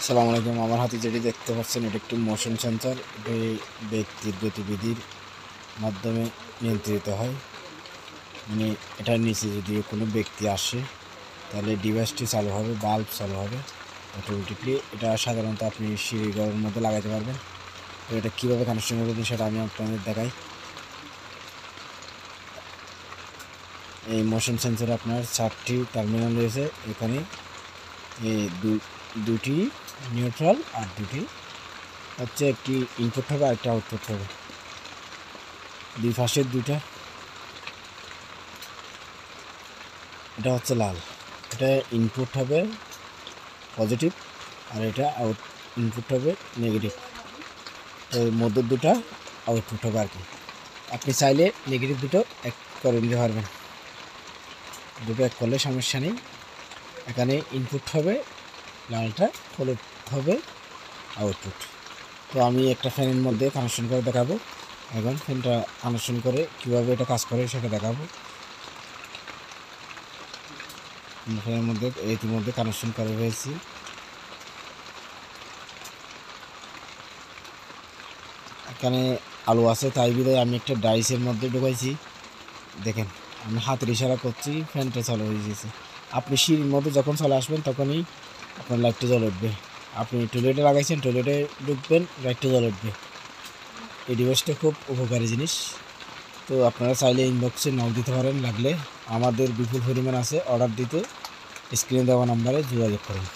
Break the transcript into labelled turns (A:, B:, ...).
A: আসসালামু আলাইকুম। আমার হাতে যেটি দেখতে পাচ্ছেন এটি একটি মোশন সেন্সর। এটি ব্যক্তির গতিবিধির মাধ্যমে নিয়ন্ত্রিত হয়। মানে এটার নিচে যদি কোনো ব্যক্তি আসে তাহলে ডিভাইসটি চালু হবে, বাল্ব চালু হবে অটোমেটিকলি। এটা সাধারণত আপনি সিঁড়িঘরের মধ্যে লাগাতে পারবেন। তো এটা কীভাবে কানেকশন করবেন সেটা আমি আপনাদের দেখাই। এই মোশন সেন্সরে আপনার 4টি টার্মিনাল রয়েছে। এখানে এই দুটি নিউট্রাল আর দুটি হচ্ছে, একটি ইনপুট হবে আর একটা আউটপুট হবে। দুই পাশের দুইটা, এটা হচ্ছে লাল, এটা ইনপুট হবে পজিটিভ আর এটা ইনপুট হবে নেগেটিভ। তো মধ্যে দুটা আউটপুট হবে আর কি। আপনি চাইলে নেগেটিভ দুটো এক করে নিতে পারবেন, দুটো এক করলে সমস্যা নেই। এখানে ইনপুট হবে লালটা, হলুদ হবে আউটপুট। তো আমি একটা ফ্যানের মধ্যে কানেকশন করে দেখাবো। এখন ফ্যানটা কানেকশন করে কীভাবে এটা কাজ করে সেটা দেখাবো। ফ্যানের মধ্যে ইতিমধ্যে কানেকশন করে রয়েছি। এখানে আলো আছে, তাই বিধায় আমি একটা ডাইসের মধ্যে ঢুকাইছি। দেখেন আমি হাতের ইশারা করছি, ফ্যানটা চালু হয়ে গেছে। আপনি সিঁড়ির মধ্যে যখন চলে আসবেন তখনই আপনার লাইটটা জ্বলে উঠবে। আপনি টয়লেটে লাগাইছেন, টয়লেটে ঢুকবেন, লাইটটা জ্বলে উঠবে। এই ডিভাইসটা খুব উপকারী জিনিস। তো আপনারা চাইলে ইনবক্সে নক দিতে পারেন, লাগলে আমাদের বিপুল পরিমাণ আছে। অর্ডার দিতে স্ক্রিনে দেওয়া নাম্বারে যোগাযোগ করুন।